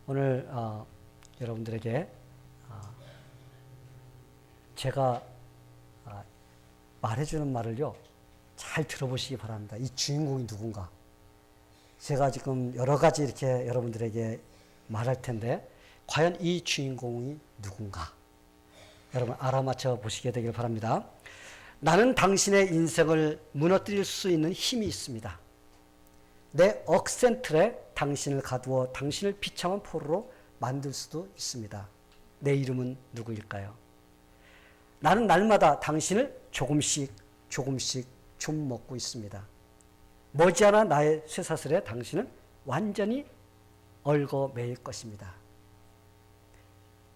오늘 여러분들에게 제가 말해주는 말을요 잘 들어보시기 바랍니다. 이 주인공이 누군가. 제가 지금 여러 가지 이렇게 여러분들에게 말할 텐데 과연 이 주인공이 누군가 여러분 알아맞혀 보시게 되길 바랍니다. 나는 당신의 인생을 무너뜨릴 수 있는 힘이 있습니다. 내 억센틀에 당신을 가두어 당신을 비참한 포로로 만들 수도 있습니다. 내 이름은 누구일까요? 나는 날마다 당신을 조금씩 좀 먹고 있습니다. 머지않아 나의 쇠사슬에 당신은 완전히 얽어매일 것입니다.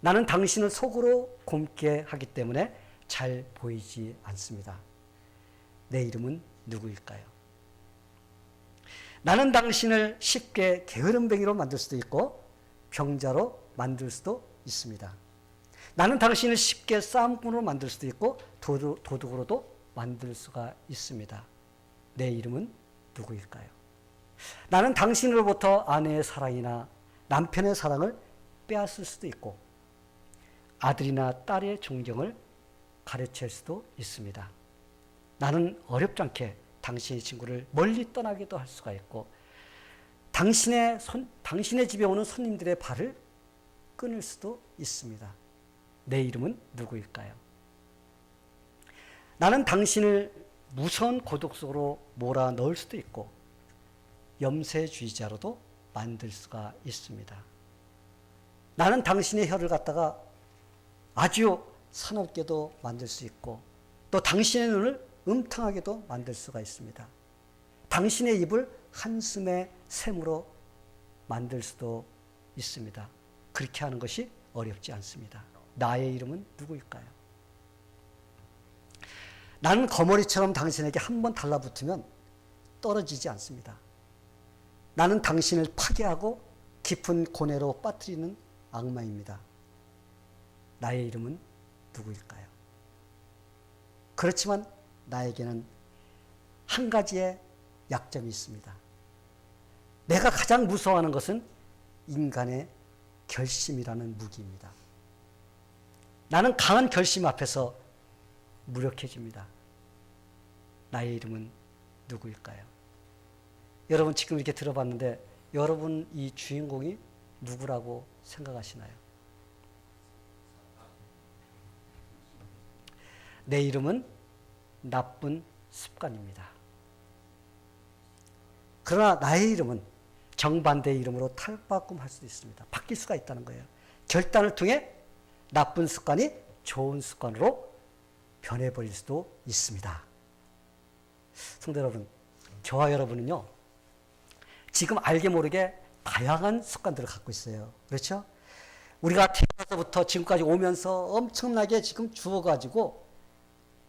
나는 당신을 속으로 굼게 하기 때문에 잘 보이지 않습니다. 내 이름은 누구일까요? 나는 당신을 쉽게 게으름뱅이로 만들 수도 있고 병자로 만들 수도 있습니다. 나는 당신을 쉽게 싸움꾼으로 만들 수도 있고 도둑으로도 만들 수가 있습니다. 내 이름은 누구일까요? 나는 당신으로부터 아내의 사랑이나 남편의 사랑을 빼앗을 수도 있고 아들이나 딸의 존경을 가르칠 수도 있습니다. 나는 어렵지 않게 당신의 친구를 멀리 떠나기도 할 수가 있고 당신의 집에 오는 손님들의 발을 끊을 수도 있습니다. 내 이름은 누구일까요? 나는 당신을 무서운 고독 속으로 몰아넣을 수도 있고 염세주의자로도 만들 수가 있습니다. 나는 당신의 혀를 갖다가 아주 사납게도 만들 수 있고 또 당신의 눈을 음탕하게도 만들 수가 있습니다. 당신의 입을 한숨의 샘으로 만들 수도 있습니다. 그렇게 하는 것이 어렵지 않습니다. 나의 이름은 누구일까요? 나는 거머리처럼 당신에게 한번 달라붙으면 떨어지지 않습니다. 나는 당신을 파괴하고 깊은 고뇌로 빠뜨리는 악마입니다. 나의 이름은 누구일까요? 그렇지만 나에게는 한 가지의 약점이 있습니다. 내가 가장 무서워하는 것은 인간의 결심이라는 무기입니다. 나는 강한 결심 앞에서 무력해집니다. 나의 이름은 누구일까요? 여러분 지금 이렇게 들어봤는데 여러분 이 주인공이 누구라고 생각하시나요? 내 이름은 나쁜 습관입니다. 그러나 나의 이름은 정반대의 이름으로 탈바꿈할 수도 있습니다. 바뀔 수가 있다는 거예요. 결단을 통해 나쁜 습관이 좋은 습관으로 변해버릴 수도 있습니다. 성도 여러분, 저와 여러분은요, 지금 알게 모르게 다양한 습관들을 갖고 있어요. 그렇죠? 우리가 태어나서부터 지금까지 오면서 엄청나게 지금 주어가지고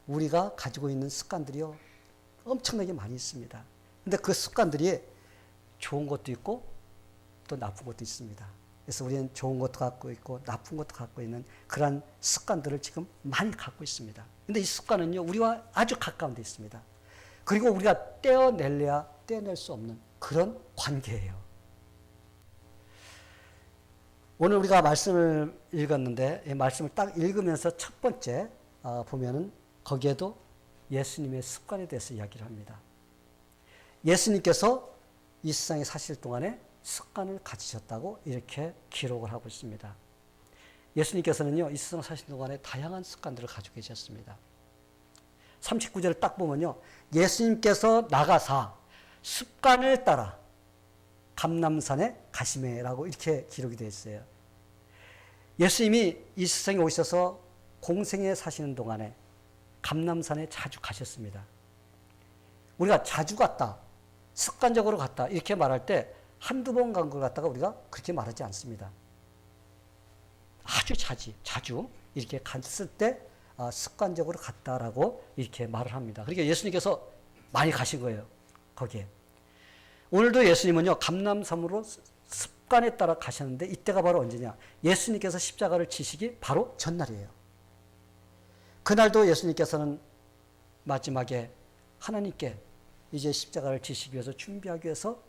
우리가 가지고 있는 습관들이요, 엄청나게 많이 있습니다. 근데 그 습관들이 좋은 것도 있고 또 나쁜 것도 있습니다. 그래서 우리는 좋은 것도 갖고 있고 나쁜 것도 갖고 있는 그런 습관들을 지금 많이 갖고 있습니다. 근데 이 습관은요, 우리와 아주 가까운 데 있습니다. 그리고 우리가 떼어낼래야 떼어낼 수 없는 그런 관계예요. 오늘 우리가 말씀을 읽었는데 이 말씀을 딱 읽으면서 첫 번째 보면은 거기에도 예수님의 습관에 대해서 이야기를 합니다. 예수님께서 이 세상에 사실 동안에 습관을 가지셨다고 이렇게 기록을 하고 있습니다. 예수님께서는요, 이 세상 사실 동안에 다양한 습관들을 가지고 계셨습니다. 39절을 딱 보면요, 예수님께서 나가사 습관을 따라 감람산에 가시매라고 이렇게 기록이 되어 있어요. 예수님이 이 세상에 오셔서 공생에 사시는 동안에 감람산에 자주 가셨습니다. 우리가 자주 갔다, 습관적으로 갔다 이렇게 말할 때 한두 번 간 걸 갖다가 우리가 그렇게 말하지 않습니다. 아주 자주 이렇게 갔을 때 습관적으로 갔다라고 이렇게 말을 합니다. 그러니까 예수님께서 많이 가신 거예요. 거기에. 오늘도 예수님은요, 감람산으로 습관에 따라 가셨는데 이때가 바로 언제냐? 예수님께서 십자가를 지시기 바로 전날이에요. 그날도 예수님께서는 마지막에 하나님께 이제 십자가를 지시기 위해서 준비하기 위해서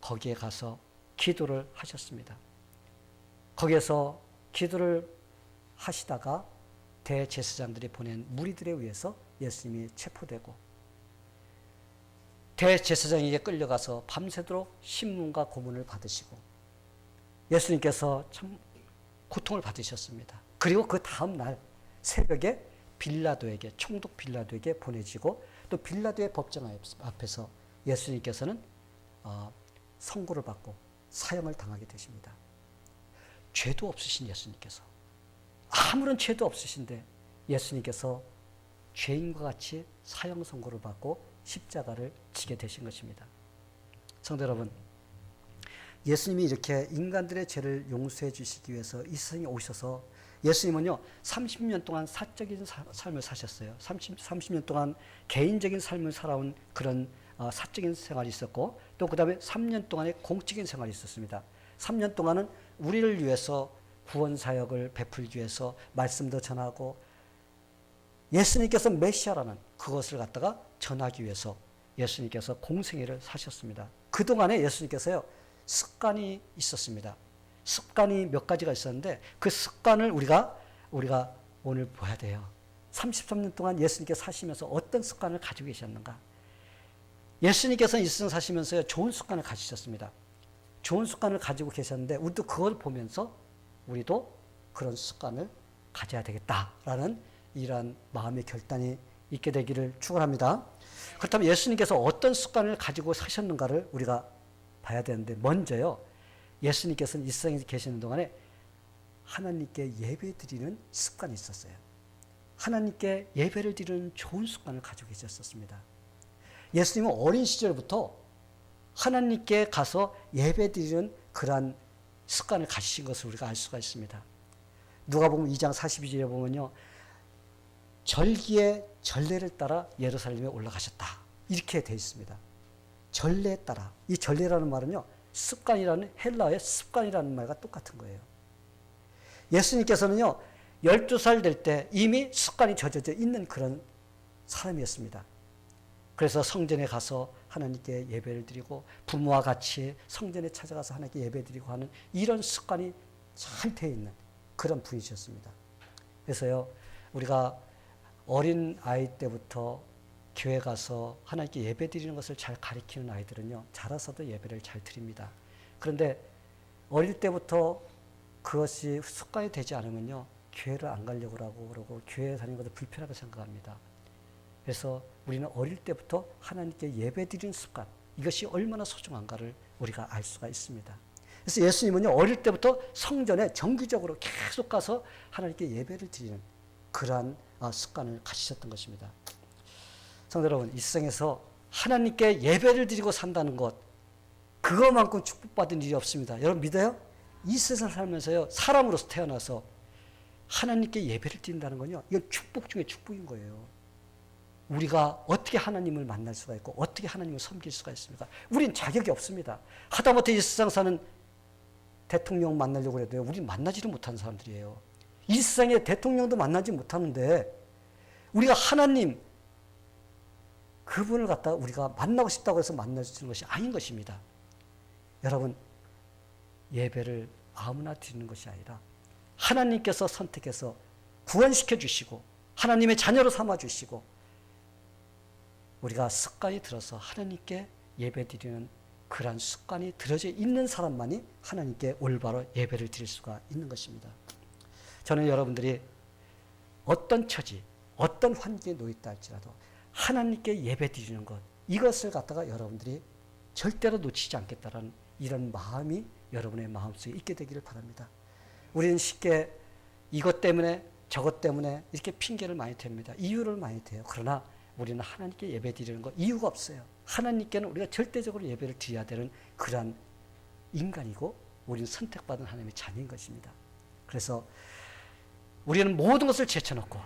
거기에 가서 기도를 하셨습니다. 거기에서 기도를 하시다가 대제사장들이 보낸 무리들에 의해서 예수님이 체포되고 대제사장에게 끌려가서 밤새도록 신문과 고문을 받으시고 예수님께서 참 고통을 받으셨습니다. 그리고 그 다음 날 새벽에 빌라도에게 총독 빌라도에게 보내지고 또 빌라도의 법정 앞에서 예수님께서는 선고를 받고 사형을 당하게 되십니다. 죄도 없으신 예수님께서 아무런 죄도 없으신데 예수님께서 죄인과 같이 사형 선고를 받고 십자가를 지게 되신 것입니다. 성도 여러분, 예수님이 이렇게 인간들의 죄를 용서해 주시기 위해서 이 세상에 오셔서 예수님은요 30년 동안 사적인 삶을 사셨어요. 30년 동안 개인적인 삶을 살아온 그런 사적인 생활이 있었고 또 그 다음에 3년 동안의 공적인 생활이 있었습니다. 3년 동안은 우리를 위해서 구원 사역을 베풀기 위해서 말씀도 전하고 예수님께서 메시아라는 그것을 갖다가 전하기 위해서 예수님께서 공생애를 사셨습니다. 그동안에 예수님께서요 습관이 있었습니다. 습관이 몇 가지가 있었는데 그 습관을 우리가 오늘 봐야 돼요. 33년 동안 예수님께서 사시면서 어떤 습관을 가지고 계셨는가? 예수님께서는 이 세상 사시면서 좋은 습관을 가지셨습니다. 좋은 습관을 가지고 계셨는데 우리도 그걸 보면서 우리도 그런 습관을 가져야 되겠다라는 이러한 마음의 결단이 있게 되기를 축원합니다. 그렇다면 예수님께서 어떤 습관을 가지고 사셨는가를 우리가 봐야 되는데 먼저요. 예수님께서는 이 세상에 계시는 동안에 하나님께 예배 드리는 습관이 있었어요. 하나님께 예배를 드리는 좋은 습관을 가지고 계셨습니다. 예수님은 어린 시절부터 하나님께 가서 예배 드리는 그러한 습관을 가지신 것을 우리가 알 수가 있습니다. 누가복음 2장 42절에 보면요. 절기의 전례를 따라 예루살렘에 올라가셨다. 이렇게 되어 있습니다. 전례에 따라. 이 전례라는 말은요. 습관이라는 헬라어의 습관이라는 말과 똑같은 거예요. 예수님께서는요. 12살 될 때 이미 습관이 젖어져 있는 그런 사람이었습니다. 그래서 성전에 가서 하나님께 예배를 드리고 부모와 같이 성전에 찾아가서 하나님께 예배 드리고 하는 이런 습관이 잘 되어 있는 그런 분이셨습니다. 그래서요. 우리가 어린 아이 때부터 교회 가서 하나님께 예배 드리는 것을 잘 가르치는 아이들은요. 자라서도 예배를 잘 드립니다. 그런데 어릴 때부터 그것이 습관이 되지 않으면요. 교회를 안 가려고 그러고 교회에 다니는 것도 불편하게 생각합니다. 그래서 우리는 어릴 때부터 하나님께 예배 드리는 습관, 이것이 얼마나 소중한가를 우리가 알 수가 있습니다. 그래서 예수님은요. 어릴 때부터 성전에 정기적으로 계속 가서 하나님께 예배를 드리는 그러한 습관을 가지셨던 것입니다. 성도 여러분, 이 세상에서 하나님께 예배를 드리고 산다는 것, 그것만큼 축복받은 일이 없습니다. 여러분 믿어요? 이 세상 살면서요, 사람으로서 태어나서 하나님께 예배를 드린다는 건요, 이건 축복 중에 축복인 거예요. 우리가 어떻게 하나님을 만날 수가 있고 어떻게 하나님을 섬길 수가 있습니까? 우린 자격이 없습니다. 하다못해 이 세상 사는 대통령 만나려고 해도요, 우린 만나지를 못하는 사람들이에요. 이 세상에 대통령도 만나지 못하는데 우리가 하나님 그분을 갖다가 우리가 만나고 싶다고 해서 만날 수 있는 것이 아닌 것입니다. 여러분, 예배를 아무나 드리는 것이 아니라 하나님께서 선택해서 구원시켜 주시고 하나님의 자녀로 삼아 주시고 우리가 습관이 들어서 하나님께 예배 드리는 그러한 습관이 들어져 있는 사람만이 하나님께 올바로 예배를 드릴 수가 있는 것입니다. 저는 여러분들이 어떤 처지, 어떤 환경에 놓였다 할지라도 하나님께 예배 드리는 것, 이것을 갖다가 여러분들이 절대로 놓치지 않겠다라는 이런 마음이 여러분의 마음속에 있게 되기를 바랍니다. 우리는 쉽게 이것 때문에 저것 때문에 이렇게 핑계를 많이 댑니다. 이유를 많이 대요. 그러나 우리는 하나님께 예배 드리는 거 이유가 없어요. 하나님께는 우리가 절대적으로 예배를 드려야 되는 그러한 인간이고 우리는 선택받은 하나님의 자녀인 것입니다. 그래서 우리는 모든 것을 제쳐놓고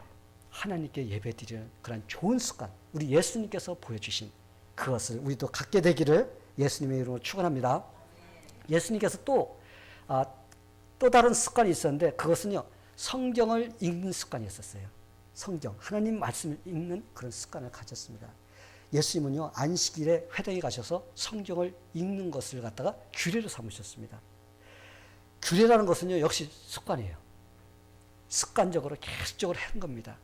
하나님께 예배 드리는 그런 좋은 습관, 우리 예수님께서 보여주신 그것을 우리도 갖게 되기를 예수님의 이름으로 축원합니다. 예수님께서 또 다른 습관이 있었는데 그것은요, 성경을 읽는 습관이 있었어요. 성경, 하나님 말씀을 읽는 그런 습관을 가졌습니다. 예수님은요, 안식일에 회당에 가셔서 성경을 읽는 것을 갖다가 규례로 삼으셨습니다. 규례라는 것은요, 역시 습관이에요. 습관적으로 계속적으로 하는 겁니다.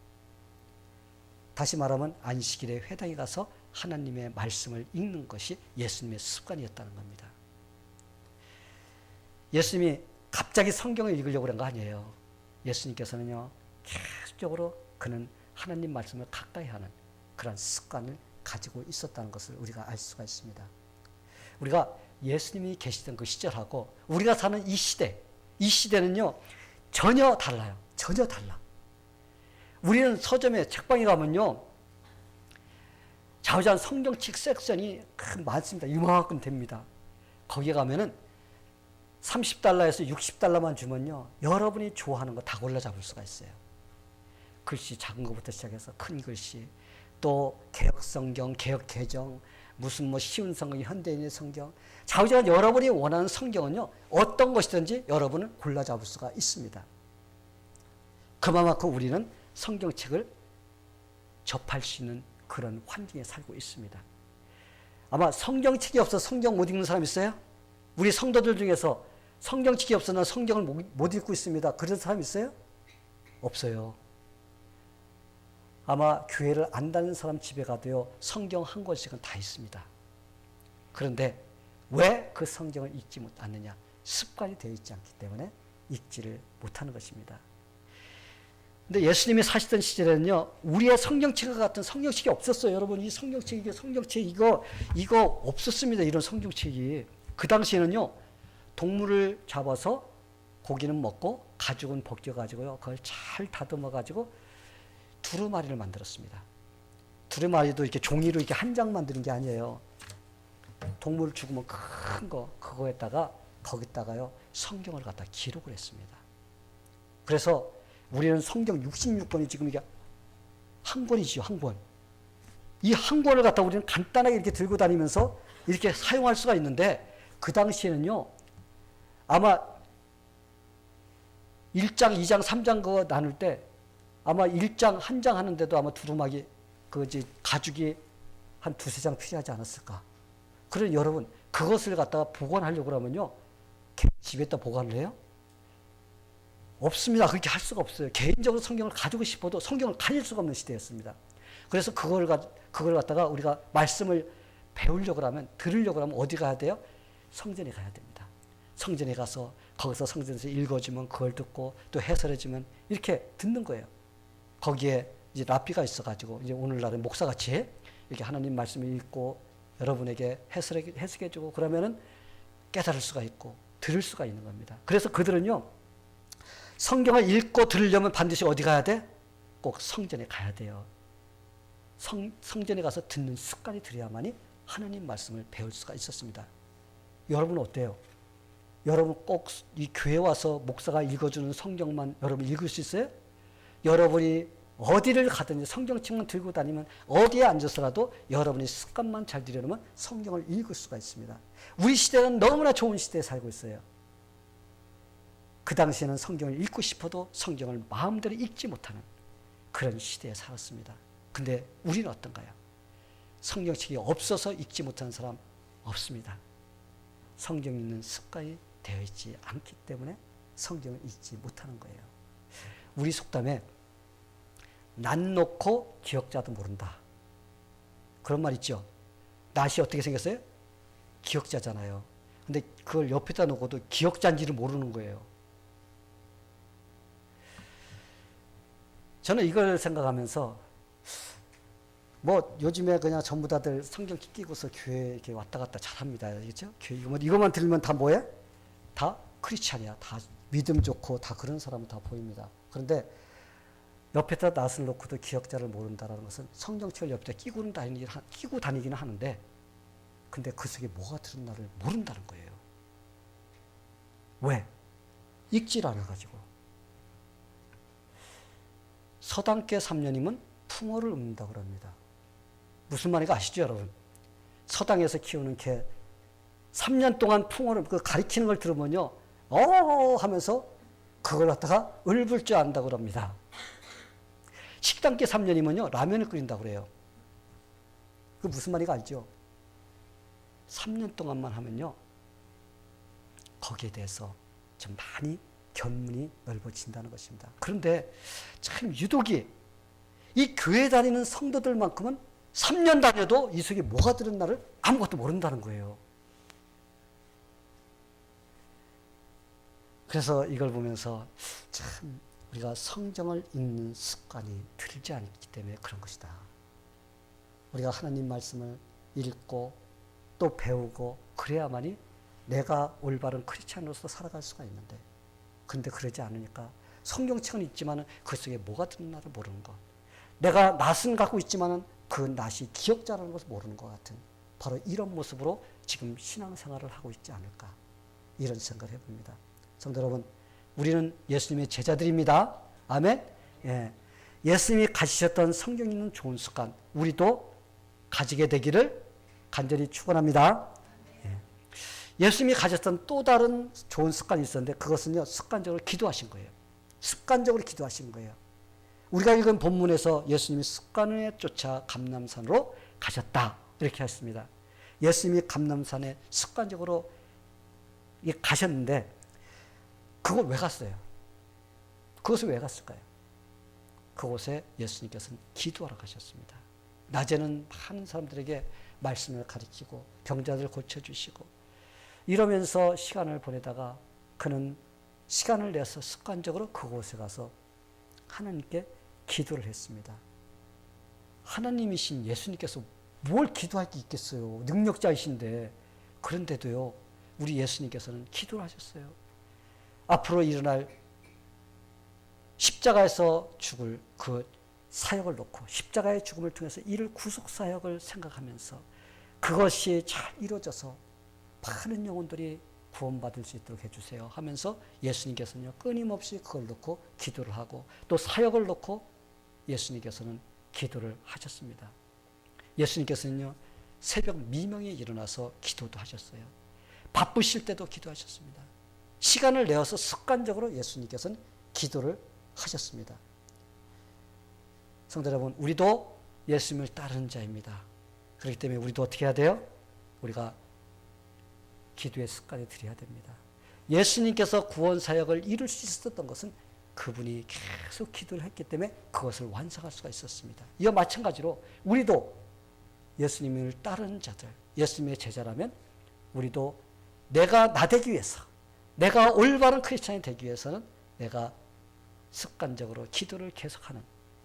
다시 말하면 안식일에 회당에 가서 하나님의 말씀을 읽는 것이 예수님의 습관이었다는 겁니다. 예수님이 갑자기 성경을 읽으려고 그런 거 아니에요. 예수님께서는요, 계속적으로 그는 하나님 말씀을 가까이 하는 그런 습관을 가지고 있었다는 것을 우리가 알 수가 있습니다. 우리가 예수님이 계시던 그 시절하고 우리가 사는 이 시대는요, 전혀 달라요. 전혀 달라. 우리는 서점에 책방에 가면요, 좌우장 성경책 섹션이 많습니다. 이만큼 됩니다. 거기에 가면은 30달러에서 60달러만 주면요, 여러분이 좋아하는 거 다 골라 잡을 수가 있어요. 글씨 작은 것부터 시작해서 큰 글씨, 또 개혁성경, 개혁개정, 무슨 뭐 쉬운 성경, 현대인의 성경, 좌우지간 여러분이 원하는 성경은요, 어떤 것이든지 여러분은 골라 잡을 수가 있습니다. 그만큼 우리는 성경책을 접할 수 있는 그런 환경에 살고 있습니다. 아마 성경책이 없어서 성경 못 읽는 사람 있어요? 우리 성도들 중에서 성경책이 없어서 난 성경을 못 읽고 있습니다. 그런 사람 있어요? 없어요. 아마 교회를 안 다니는 사람 집에 가도요, 성경 한 권씩은 다 있습니다. 그런데 왜 그 성경을 읽지 않느냐? 습관이 되어 있지 않기 때문에 읽지를 못하는 것입니다. 근데 예수님이 사시던 시절에는요, 우리의 성경책과 같은 성경책이 없었어요. 여러분, 이 성경책 이거 없었습니다. 이런 성경책이. 그 당시에는요, 동물을 잡아서 고기는 먹고 가죽은 벗겨가지고요, 그걸 잘 다듬어가지고 두루마리를 만들었습니다. 두루마리도 이렇게 종이로 이렇게 한 장 만드는 게 아니에요. 동물 죽으면 큰 거, 거기다가요, 성경을 갖다 기록을 했습니다. 그래서 우리는 성경 66권이 지금 이게 한 권이지요, 한 권. 이 한 권을 갖다 우리는 간단하게 이렇게 들고 다니면서 이렇게 사용할 수가 있는데, 그 당시에는요, 아마 1장, 2장, 3장 그거 나눌 때 아마 1장, 한 장 하는데도 아마 두루마기, 가죽이 한 두세 장 필요하지 않았을까. 그러니 여러분, 그것을 갖다가 보관하려고 그러면요, 집에다 보관을 해요? 없습니다. 그렇게 할 수가 없어요. 개인적으로 성경을 가지고 싶어도 성경을 가질 수가 없는 시대였습니다. 그래서 그걸 갖다가 우리가 말씀을 배우려고 하면, 들으려고 하면 어디 가야 돼요? 성전에 가야 됩니다. 성전에 가서 거기서 성전에서 읽어주면 그걸 듣고 또 해설해주면 이렇게 듣는 거예요. 거기에 이제 랍비가 있어가지고 이제 오늘날은 목사같이 이렇게 하나님 말씀을 읽고 여러분에게 해석해주고 그러면은 깨달을 수가 있고 들을 수가 있는 겁니다. 그래서 그들은요, 성경을 읽고 들으려면 반드시 어디 가야 돼? 꼭 성전에 가야 돼요. 성전에 가서 듣는 습관이 들여야만이 하나님 말씀을 배울 수가 있었습니다. 여러분은 어때요? 여러분 꼭 이 교회 와서 목사가 읽어주는 성경만 여러분 읽을 수 있어요? 여러분이 어디를 가든지 성경책만 들고 다니면 어디에 앉아서라도 여러분이 습관만 잘 들여놓으면 성경을 읽을 수가 있습니다. 우리 시대는 너무나 좋은 시대에 살고 있어요. 그 당시에는 성경을 읽고 싶어도 성경을 마음대로 읽지 못하는 그런 시대에 살았습니다. 근데 우리는 어떤가요? 성경책이 없어서 읽지 못하는 사람 없습니다. 성경 읽는 습관이 되어 있지 않기 때문에 성경을 읽지 못하는 거예요. 우리 속담에 낯 놓고 기억자도 모른다. 그런 말 있죠. 낯이 어떻게 생겼어요? 기억자잖아요. 근데 그걸 옆에다 놓고도 기억자인지를 모르는 거예요. 저는 이걸 생각하면서 뭐 요즘에 그냥 전부 다들 성경 끼고서 교회 이렇게 왔다 갔다 잘합니다. 알겠죠? 이것만 들으면 다 뭐예요? 다 크리스찬이야. 다 믿음 좋고 다 그런 사람은 다 보입니다. 그런데 옆에다 낯을 놓고도 기억자를 모른다는 것은 성경책을 옆에다 끼고 다니기는 하는데, 근데 그 속에 뭐가 들었나를 모른다는 거예요. 왜? 읽질 않아가지고. 서당계 3년이면 풍어를 읊는다고 합니다. 무슨 말인지 아시죠, 여러분? 서당에서 키우는 개 3년 동안 풍어를 가리키는 걸 들으면요, 하면서 그걸 갖다가 읊을 줄 안다고 합니다. 식당계 3년이면요, 라면을 끓인다고 그래요. 그 무슨 말인지 알죠? 3년 동안만 하면요, 거기에 대해서 좀 많이 견문이 넓어진다는 것입니다. 그런데 참 유독이 이 교회 다니는 성도들만큼은 3년 다녀도 이 속에 뭐가 들었나를 아무것도 모른다는 거예요. 그래서 이걸 보면서 참 우리가 성경을 읽는 습관이 들지 않기 때문에 그런 것이다. 우리가 하나님 말씀을 읽고 또 배우고 그래야만이 내가 올바른 크리스찬으로서 살아갈 수가 있는데, 근데 그러지 않으니까 성경책은 있지만 그 속에 뭐가 들었나를 모르는 것, 내가 낯은 갖고 있지만 그 낯이 기억자라는 것을 모르는 것 같은 바로 이런 모습으로 지금 신앙생활을 하고 있지 않을까, 이런 생각을 해봅니다. 성도 여러분, 우리는 예수님의 제자들입니다. 아멘. 예. 예수님이 가지셨던 성경 읽는 좋은 습관 우리도 가지게 되기를 간절히 축원합니다. 예. 예수님이 가졌던 또 다른 좋은 습관이 있었는데 그것은요, 습관적으로 기도하신 거예요. 습관적으로 기도하신 거예요. 우리가 읽은 본문에서 예수님이 습관에 쫓아 감람산으로 가셨다 이렇게 했습니다. 예수님이 감람산에 습관적으로 가셨는데 그걸 왜 갔어요? 그것을 왜 갔을까요? 그곳에 예수님께서는 기도하러 가셨습니다. 낮에는 많은 사람들에게 말씀을 가르치고 병자들 고쳐주시고 이러면서 시간을 보내다가 그는 시간을 내서 습관적으로 그곳에 가서 하나님께 기도를 했습니다. 하나님이신 예수님께서 뭘 기도할 게 있겠어요? 능력자이신데. 그런데도요, 우리 예수님께서는 기도를 하셨어요. 앞으로 일어날 십자가에서 죽을 그 사역을 놓고 십자가의 죽음을 통해서 이를 구속 사역을 생각하면서 그것이 잘 이루어져서 많은 영혼들이 구원받을 수 있도록 해주세요 하면서 예수님께서는요, 끊임없이 그걸 놓고 기도를 하고 또 사역을 놓고 예수님께서는 기도를 하셨습니다. 예수님께서는요, 새벽 미명에 일어나서 기도도 하셨어요. 바쁘실 때도 기도하셨습니다. 시간을 내어서 습관적으로 예수님께서는 기도를 하셨습니다. 성도 여러분, 우리도 예수님을 따르는 자입니다. 그렇기 때문에 우리도 어떻게 해야 돼요? 우리가 기도의 습관을 들여야 됩니다. 예수님께서 구원 사역을 이룰 수 있었던 것은 그분이 계속 기도를 했기 때문에 그것을 완성할 수가 있었습니다. 이와 마찬가지로 우리도 예수님을 따르는 자들, 예수님의 제자라면 우리도 내가 나 되기 위해서, 내가 올바른 크리스찬이 되기 위해서는 내가 습관적으로 기도를 계속하는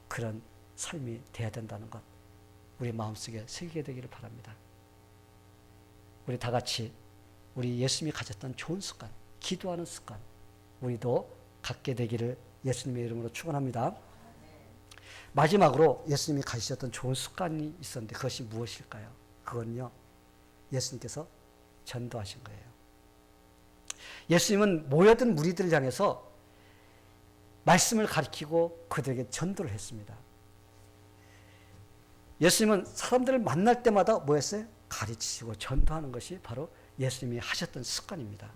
그런 삶이 돼야 된다는 것, 우리 마음속에 새기게 되기를 바랍니다. 우리 다 같이 우리 예수님이 가졌던 좋은 습관, 기도하는 습관, 우리도 갖게 되기를 예수님의 이름으로 축원합니다. 마지막으로 예수님이 가지셨던 좋은 습관이 있었는데 그것이 무엇일까요? 그건요, 예수님께서 전도하신 거예요. 예수님은 모여든 무리들을 향해서 말씀을 가르치고 그들에게 전도를 했습니다. 예수님은 사람들을 만날 때마다 뭐 했어요? 가르치시고 전도하는 것이 바로 예수님이 하셨던 습관입니다.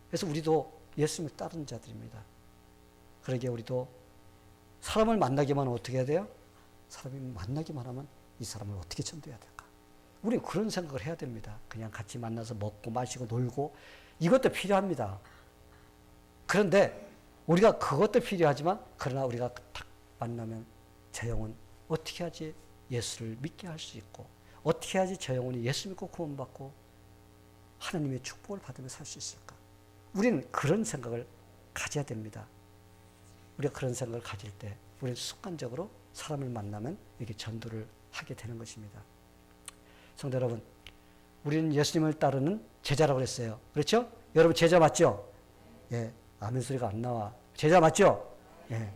그래서 우리도 예수님을 따르는 자들입니다. 그러기에 우리도 사람을 만나기만 하면 어떻게 해야 돼요? 사람이 만나기만 하면 이 사람을 어떻게 전도해야 될까? 우리 그런 생각을 해야 됩니다. 그냥 같이 만나서 먹고 마시고 놀고 이것도 필요합니다. 그런데 우리가 그것도 필요하지만 그러나 우리가 딱 만나면 저 영혼 어떻게 하지 예수를 믿게 할 수 있고 어떻게 하지 저 영혼이 예수 믿고 구원받고 하나님의 축복을 받으며 살 수 있을까? 우리는 그런 생각을 가져야 됩니다. 우리가 그런 생각을 가질 때 우리는 습관적으로 사람을 만나면 이렇게 전도를 하게 되는 것입니다. 성도 여러분, 우리는 예수님을 따르는 제자라고 그랬어요. 그렇죠? 여러분 제자 맞죠? 예, 아멘 소리가 안 나와. 제자 맞죠? 예.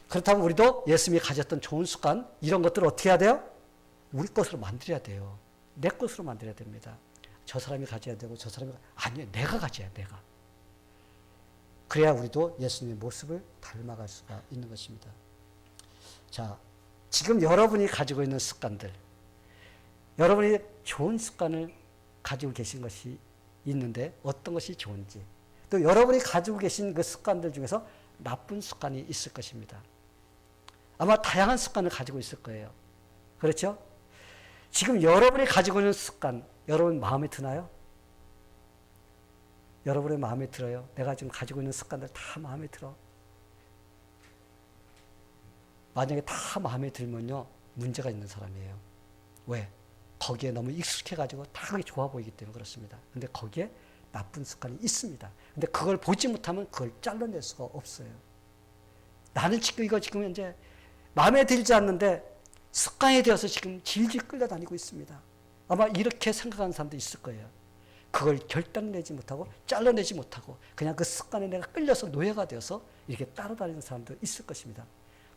그렇다면 우리도 예수님이 가졌던 좋은 습관 이런 것들을 어떻게 해야 돼요? 우리 것으로 만들어야 돼요. 내 것으로 만들어야 됩니다. 저 사람이 가져야 되고 저 사람이 아니요, 내가 가져야 내가. 그래야 우리도 예수님의 모습을 닮아갈 수가 있는 것입니다. 자, 지금 여러분이 가지고 있는 습관들, 여러분이 좋은 습관을 가지고 계신 것이 있는데 어떤 것이 좋은지, 또 여러분이 가지고 계신 그 습관들 중에서 나쁜 습관이 있을 것입니다. 아마 다양한 습관을 가지고 있을 거예요. 그렇죠? 지금 여러분이 가지고 있는 습관, 여러분 마음에 드나요? 여러분의 마음에 들어요? 내가 지금 가지고 있는 습관들 다 마음에 들어? 만약에 다 마음에 들면요, 문제가 있는 사람이에요. 왜? 거기에 너무 익숙해가지고 다 그게 좋아 보이기 때문에 그렇습니다. 근데 거기에 나쁜 습관이 있습니다. 근데 그걸 보지 못하면 그걸 잘라낼 수가 없어요. 나는 지금 이거 지금 이제 마음에 들지 않는데 습관이 되어서 지금 질질 끌려다니고 있습니다. 아마 이렇게 생각하는 사람도 있을 거예요. 그걸 결단내지 못하고 잘라내지 못하고 그냥 그 습관에 내가 끌려서 노예가 되어서 이렇게 따라다니는 사람도 있을 것입니다.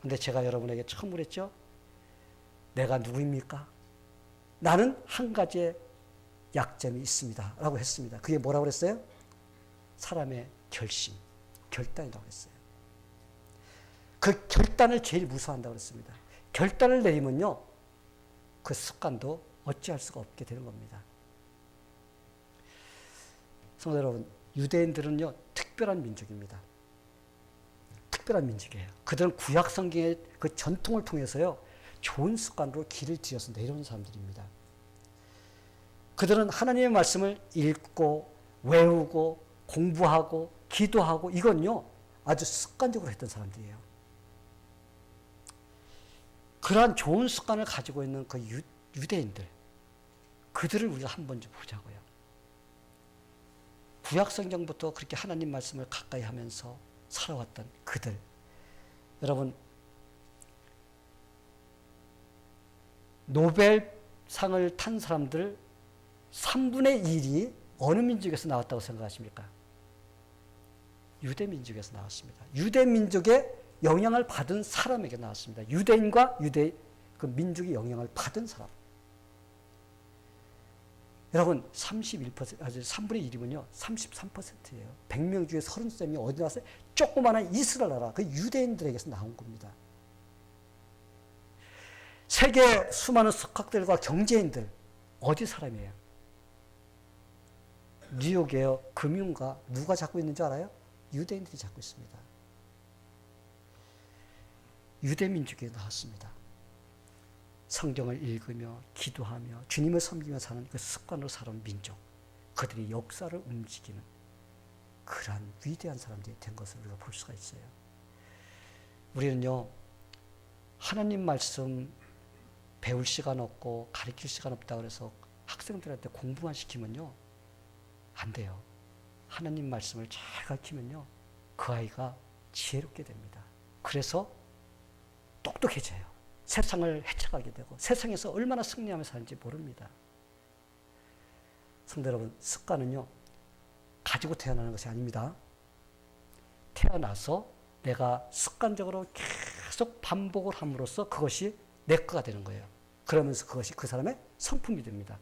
근데 제가 여러분에게 처음 그랬죠. 내가 누구입니까? 나는 한 가지의 약점이 있습니다. 라고 했습니다. 그게 뭐라고 그랬어요? 사람의 결심, 결단이라고 했어요. 그 결단을 제일 무서워한다고 그랬습니다. 결단을 내리면요, 그 습관도 어찌할 수가 없게 되는 겁니다. 성도 여러분, 유대인들은요, 특별한 민족입니다. 특별한 민족이에요. 그들은 구약 성경의 그 전통을 통해서요, 좋은 습관으로 길을 들여서 내려온 사람들입니다. 그들은 하나님의 말씀을 읽고 외우고 공부하고 기도하고 이건요, 아주 습관적으로 했던 사람들이에요. 그러한 좋은 습관을 가지고 있는 그 유대인들, 그들을 우리가 한번 좀 보자고요. 구약 성경부터 그렇게 하나님 말씀을 가까이 하면서 살아왔던 그들. 여러분, 노벨상을 탄 사람들 3분의 1이 어느 민족에서 나왔다고 생각하십니까? 유대민족에서 나왔습니다. 유대민족의 영향을 받은 사람에게 나왔습니다. 유대인과 그 민족의 영향을 받은 사람. 여러분, 3분의 1이면요, 33%예요. 100명 중에 33명이 어디 나왔어요? 조그마한 이스라엘 나라, 그 유대인들에게서 나온 겁니다. 세계 수많은 석학들과 경제인들, 어디 사람이에요? 뉴욕이에요. 금융가, 누가 잡고 있는 줄 알아요? 유대인들이 잡고 있습니다. 유대민족에 나왔습니다. 성경을 읽으며 기도하며 주님을 섬기며 사는 그 습관으로 살아온 민족, 그들이 역사를 움직이는 그러한 위대한 사람들이 된 것을 우리가 볼 수가 있어요. 우리는요, 하나님 말씀 배울 시간 없고 가르칠 시간 없다 그래서 학생들한테 공부만 시키면요, 안 돼요. 하나님 말씀을 잘 가르치면요, 그 아이가 지혜롭게 됩니다. 그래서 똑똑해져요. 세상을 헤쳐가게 되고 세상에서 얼마나 승리하며 사는지 모릅니다. 성도 여러분, 습관은요, 가지고 태어나는 것이 아닙니다. 태어나서 내가 습관적으로 계속 반복을 함으로써 그것이 내 거가 되는 거예요. 그러면서 그것이 그 사람의 성품이 됩니다.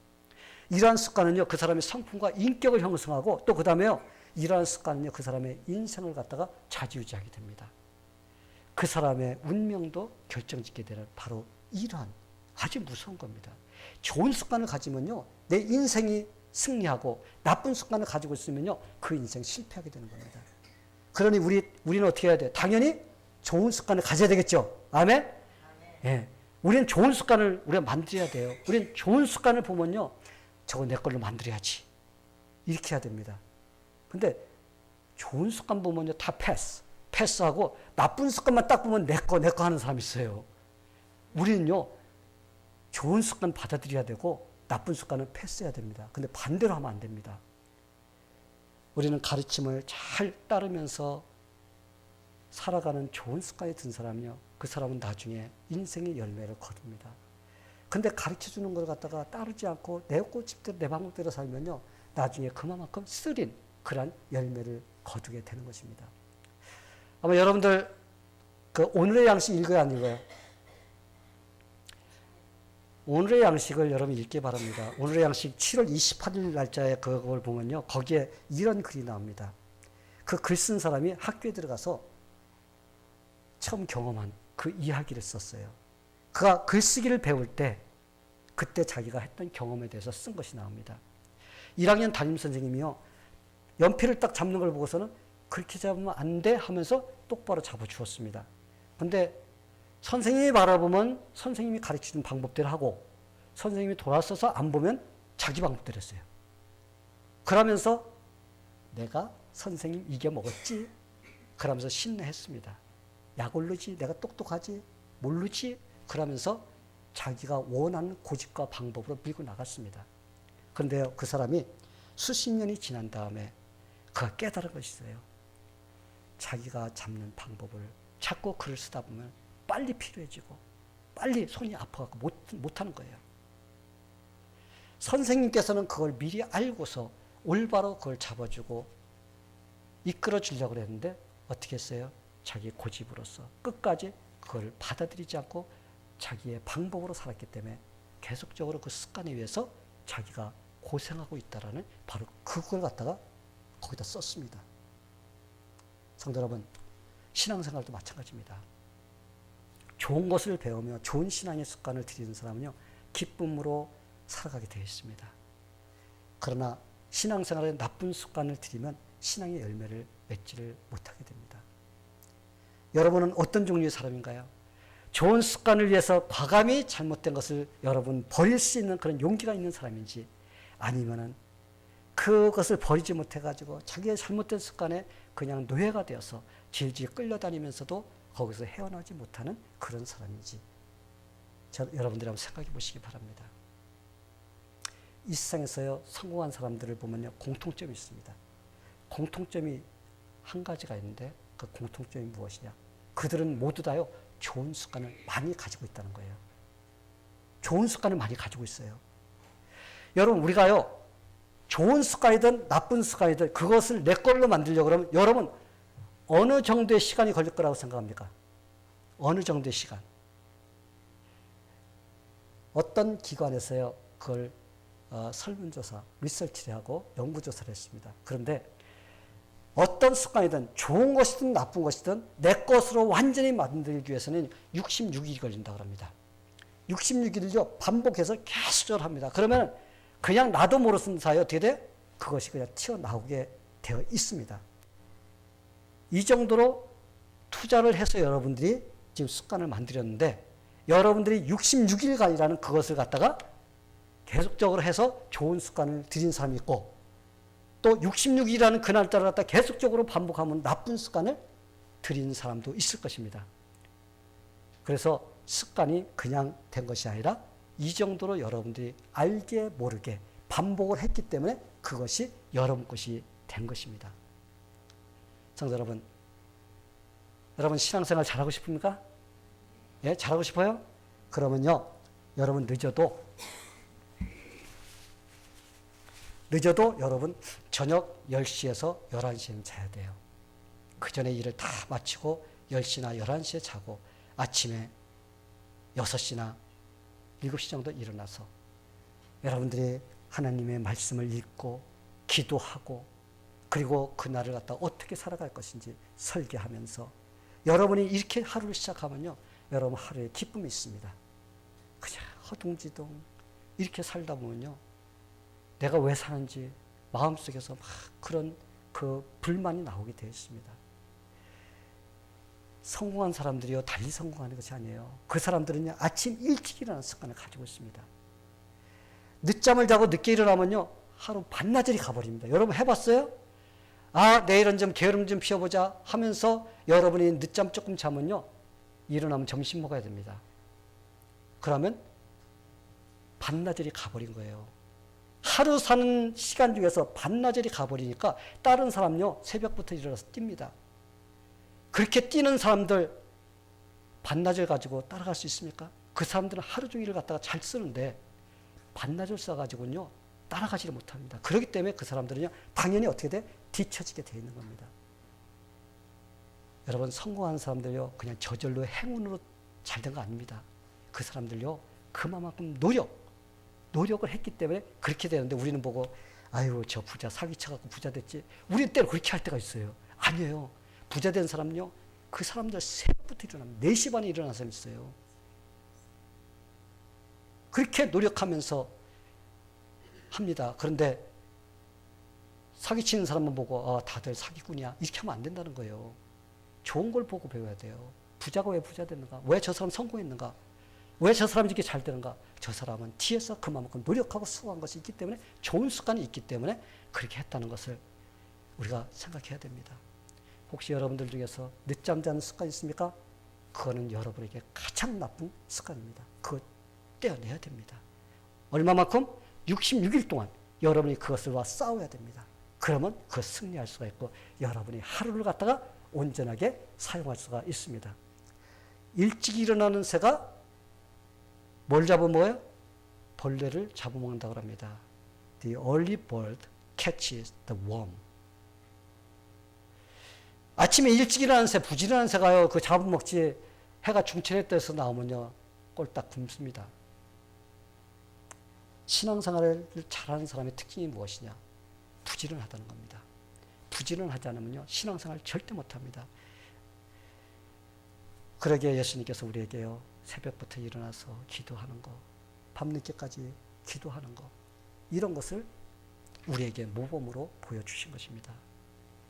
이러한 습관은요, 그 사람의 성품과 인격을 형성하고 또 그 다음에요, 이러한 습관은요, 그 사람의 인생을 갖다가 좌지우지하게 됩니다. 그 사람의 운명도 결정짓게 되는 바로 이러한 아주 무서운 겁니다. 좋은 습관을 가지면요, 내 인생이 승리하고 나쁜 습관을 가지고 있으면요, 그 인생 실패하게 되는 겁니다. 그러니 우리는 어떻게 해야 돼? 당연히 좋은 습관을 가져야 되겠죠. 아멘? 예. 우리는 좋은 습관을 우리가 만들어야 돼요. 우리는 좋은 습관을 보면요, 저거 내 걸로 만들어야지. 이렇게 해야 됩니다. 근데 좋은 습관 보면요, 다 패스하고 나쁜 습관만 딱 보면 내 거 하는 사람이 있어요. 우리는요, 좋은 습관 받아들여야 되고 나쁜 습관은 패스해야 됩니다. 근데 반대로 하면 안 됩니다. 우리는 가르침을 잘 따르면서 살아가는 좋은 습관이 든 사람이요, 그 사람은 나중에 인생의 열매를 거둡니다. 근데 가르쳐주는 걸 갖다가 따르지 않고 내 꽃집대로 내 방법대로 살면요, 나중에 그만큼 쓰린 그런 열매를 거두게 되는 것입니다. 아마 여러분들 그 오늘의 양식 읽어야 안 읽어요? 오늘의 양식을 여러분 읽기 바랍니다. 오늘의 양식 7월 28일 날짜에 그걸 보면요, 거기에 이런 글이 나옵니다. 그 글 쓴 사람이 학교에 들어가서 처음 경험한 그 이야기를 썼어요. 그가 글쓰기를 배울 때 그때 자기가 했던 경험에 대해서 쓴 것이 나옵니다. 1학년 담임선생님이요, 연필을 딱 잡는 걸 보고서는 그렇게 잡으면 안 돼 하면서 똑바로 잡아주었습니다. 근데 선생님이 바라보면 선생님이 가르치는 방법대로 하고 선생님이 돌아서서 안 보면 자기 방법대로 했어요. 그러면서 내가 선생님 이겨먹었지? 그러면서 신뢰했습니다. 약 오르지? 내가 똑똑하지? 모르지? 그러면서 자기가 원하는 고집과 방법으로 밀고 나갔습니다. 그런데 그 사람이 수십 년이 지난 다음에 그가 깨달은 것이 있어요. 자기가 잡는 방법을 자꾸 글을 쓰다 보면 빨리 필요해지고 빨리 손이 아파갖고 못하는 거예요. 선생님께서는 그걸 미리 알고서 올바로 그걸 잡아주고 이끌어 주려고 했는데 어떻게 했어요? 자기 고집으로서 끝까지 그걸 받아들이지 않고 자기의 방법으로 살았기 때문에 계속적으로 그 습관에 의해서 자기가 고생하고 있다라는 바로 그걸 갖다가 거기다 썼습니다. 성도 여러분, 신앙생활도 마찬가지입니다. 좋은 것을 배우며 좋은 신앙의 습관을 들이는 사람은요, 기쁨으로 살아가게 되어 있습니다. 그러나 신앙생활에 나쁜 습관을 들이면 신앙의 열매를 맺지를 못하게 됩니다. 여러분은 어떤 종류의 사람인가요? 좋은 습관을 위해서 과감히 잘못된 것을 여러분 버릴 수 있는 그런 용기가 있는 사람인지, 아니면은 그것을 버리지 못해가지고 자기의 잘못된 습관에 그냥 노예가 되어서 질질 끌려다니면서도 거기서 헤어나지 못하는 그런 사람인지, 여러분들이 한번 생각해 보시기 바랍니다. 이 세상에서요, 성공한 사람들을 보면요, 공통점이 있습니다. 공통점이 한 가지가 있는데 그 공통점이 무엇이냐? 그들은 모두 다요, 좋은 습관을 많이 가지고 있다는 거예요. 좋은 습관을 많이 가지고 있어요. 여러분, 우리가요, 좋은 습관이든 나쁜 습관이든 그것을 내 걸로 만들려고 그러면 여러분 어느 정도의 시간이 걸릴 거라고 생각합니까? 어느 정도의 시간? 어떤 기관에서요, 그걸 설문조사, 리서치를 하고 연구조사를 했습니다. 그런데 어떤 습관이든 좋은 것이든 나쁜 것이든 내 것으로 완전히 만들기 위해서는 66일이 걸린다고 합니다. 66일을요, 반복해서 계속적으로 합니다. 그러면 그냥 나도 모르는 사이에 어떻게 돼? 그것이 그냥 튀어나오게 되어 있습니다. 이 정도로 투자를 해서 여러분들이 지금 습관을 만들었는데, 여러분들이 66일간이라는 그것을 갖다가 계속적으로 해서 좋은 습관을 들인 사람이 있고, 또 66일이라는 그날짜를 갖다 계속적으로 반복하면 나쁜 습관을 들인 사람도 있을 것입니다. 그래서 습관이 그냥 된 것이 아니라 이 정도로 여러분들이 알게 모르게 반복을 했기 때문에 그것이 여러분 것이 된 것입니다. 성도 여러분, 여러분 신앙생활 잘하고 싶습니까? 예, 잘하고 싶어요? 그러면요, 여러분 늦어도 여러분 저녁 10시에서 11시에는 자야 돼요. 그 전에 일을 다 마치고 10시나 11시에 자고 아침에 6시나 7시 정도 일어나서 여러분들이 하나님의 말씀을 읽고 기도하고 그리고 그날을 갖다 어떻게 살아갈 것인지 설계하면서 여러분이 이렇게 하루를 시작하면요, 여러분 하루에 기쁨이 있습니다. 그냥 허둥지둥 이렇게 살다 보면요, 내가 왜 사는지 마음속에서 막 그런 그 불만이 나오게 되어 있습니다. 성공한 사람들이요, 달리 성공하는 것이 아니에요. 그 사람들은요, 아침 일찍 일어나는 습관을 가지고 있습니다. 늦잠을 자고 늦게 일어나면요, 하루 반나절이 가버립니다. 여러분 해봤어요? 아, 내일은 좀 게으름 좀 피워보자 하면서 여러분이 늦잠 조금 자면요, 일어나면 점심 먹어야 됩니다. 그러면 반나절이 가버린 거예요. 하루 사는 시간 중에서 반나절이 가버리니까 다른 사람요, 새벽부터 일어나서 뜁니다. 그렇게 뛰는 사람들 반나절 가지고 따라갈 수 있습니까? 그 사람들은 하루 종일을 갖다가 잘 쓰는데 반나절 써가지고는요, 따라가지를 못합니다. 그렇기 때문에 그 사람들은요, 당연히 어떻게 돼? 뒤처지게 돼 있는 겁니다. 여러분, 성공한 사람들요, 그냥 저절로 행운으로 잘 된 거 아닙니다. 그 사람들요, 그만큼 노력을 했기 때문에 그렇게 되는데, 우리는 보고 아유, 저 부자 사기쳐갖고 부자 됐지. 우리 때는 그렇게 할 때가 있어요. 아니에요. 부자 된 사람은요, 그 사람들 새벽부터 일어나면 4시 반에 일어나는 사람이 있어요. 그렇게 노력하면서 합니다. 그런데 사기치는 사람만 보고 다들 사기꾼이야 이렇게 하면 안 된다는 거예요. 좋은 걸 보고 배워야 돼요. 부자가 왜 부자 됐는가? 왜 저 사람 성공했는가? 왜 저 사람이 이렇게 잘 되는가? 저 사람은 뒤에서 그만큼 노력하고 수고한 것이 있기 때문에, 좋은 습관이 있기 때문에 그렇게 했다는 것을 우리가 생각해야 됩니다. 혹시 여러분들 중에서 늦잠 자는 습관 있습니까? 그거는 여러분에게 가장 나쁜 습관입니다. 그거 떼어내야 됩니다. 얼마만큼? 66일 동안 여러분이 그것을와 싸워야 됩니다. 그러면 그 승리할 수가 있고 여러분이 하루를 갖다가 온전하게 사용할 수가 있습니다. 일찍 일어나는 새가 뭘 잡아먹어요? 벌레를 잡아먹는다고 합니다. The early bird catches the worm. 아침에 일찍 일어나는 새, 부지런한 새가요, 그 잡아먹지, 해가 중천에 떠서 나오면요, 꼴딱 굶습니다. 신앙생활을 잘하는 사람의 특징이 무엇이냐? 부지런하다는 겁니다. 부지런하지 않으면요, 신앙생활 절대 못합니다. 그러기에 예수님께서 우리에게요, 새벽부터 일어나서 기도하는 거, 밤늦게까지 기도하는 거, 이런 것을 우리에게 모범으로 보여주신 것입니다.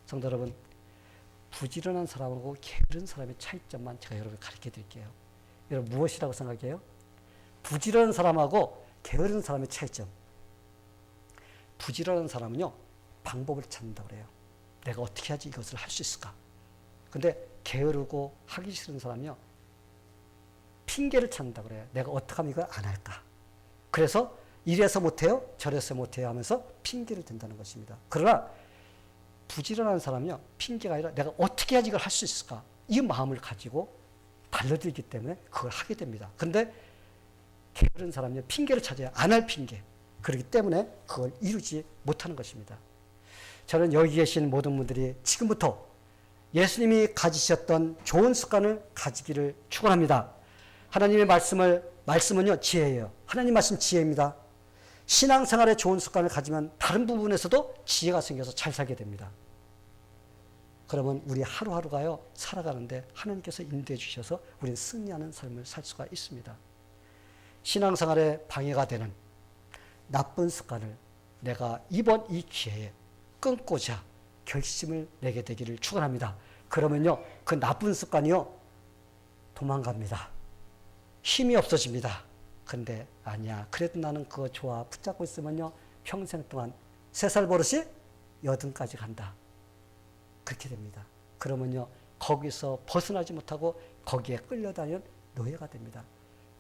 성도 여러분, 부지런한 사람하고 게으른 사람의 차이점만 제가 여러분을 가르쳐 드릴게요. 여러분 무엇이라고 생각해요? 부지런한 사람하고 게으른 사람의 차이점. 부지런한 사람은요, 방법을 찾는다고 그래요. 내가 어떻게 하지 이것을 할 수 있을까? 근데 게으르고 하기 싫은 사람이요, 핑계를 찾는다고 그래요. 내가 어떻게 하면 이걸 안 할까? 그래서 이래서 못해요, 저래서 못해요 하면서 핑계를 댄다는 것입니다. 그러나 부지런한 사람은요, 핑계가 아니라 내가 어떻게 해야지 이걸 할 수 있을까? 이 마음을 가지고 달려들기 때문에 그걸 하게 됩니다. 그런데 게으른 사람은요, 핑계를 찾아야 안 할 핑계. 그렇기 때문에 그걸 이루지 못하는 것입니다. 저는 여기 계신 모든 분들이 지금부터 예수님이 가지셨던 좋은 습관을 가지기를 축원합니다. 하나님의 말씀은요, 지혜예요. 하나님 말씀 지혜입니다. 신앙생활에 좋은 습관을 가지면 다른 부분에서도 지혜가 생겨서 잘 살게 됩니다. 그러면 우리 하루하루가요, 살아가는데 하나님께서 인도해 주셔서 우리는 승리하는 삶을 살 수가 있습니다. 신앙생활에 방해가 되는 나쁜 습관을 내가 이번 이 기회에 끊고자 결심을 내게 되기를 축원합니다. 그러면요, 그 나쁜 습관이요, 도망갑니다. 힘이 없어집니다. 근데 아니야, 그래도 나는 그거 좋아, 붙잡고 있으면요, 평생 동안 3살 버릇이 80까지 간다. 그렇게 됩니다. 그러면요, 거기서 벗어나지 못하고 거기에 끌려다니는 노예가 됩니다.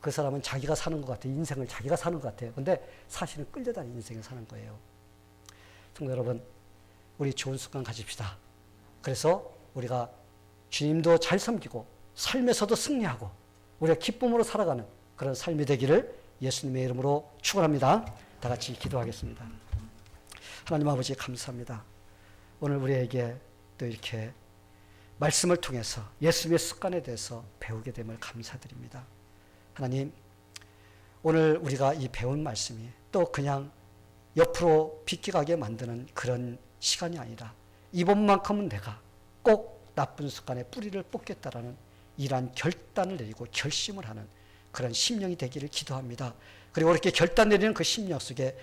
그 사람은 자기가 사는 것 같아요. 인생을 자기가 사는 것 같아요. 근데 사실은 끌려다니는 인생을 사는 거예요. 성도 여러분, 우리 좋은 습관 가집시다. 그래서 우리가 주님도 잘 섬기고 삶에서도 승리하고 우리가 기쁨으로 살아가는 그런 삶이 되기를 예수님의 이름으로 축원합니다. 다 같이 기도하겠습니다. 하나님 아버지 감사합니다. 오늘 우리에게 또 이렇게 말씀을 통해서 예수님의 습관에 대해서 배우게 됨을 감사드립니다. 하나님, 오늘 우리가 이 배운 말씀이 또 그냥 옆으로 비껴가게 만드는 그런 시간이 아니라 이번만큼은 내가 꼭 나쁜 습관의 뿌리를 뽑겠다라는 이러한 결단을 내리고 결심을 하는 그런 심령이 되기를 기도합니다. 그리고 이렇게 결단 내리는 그 심령 속에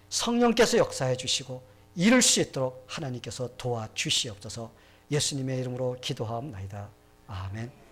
성령께서 역사해 주시고 이룰 수 있도록 하나님께서 도와주시옵소서. 예수님의 이름으로 기도하옵나이다. 아멘.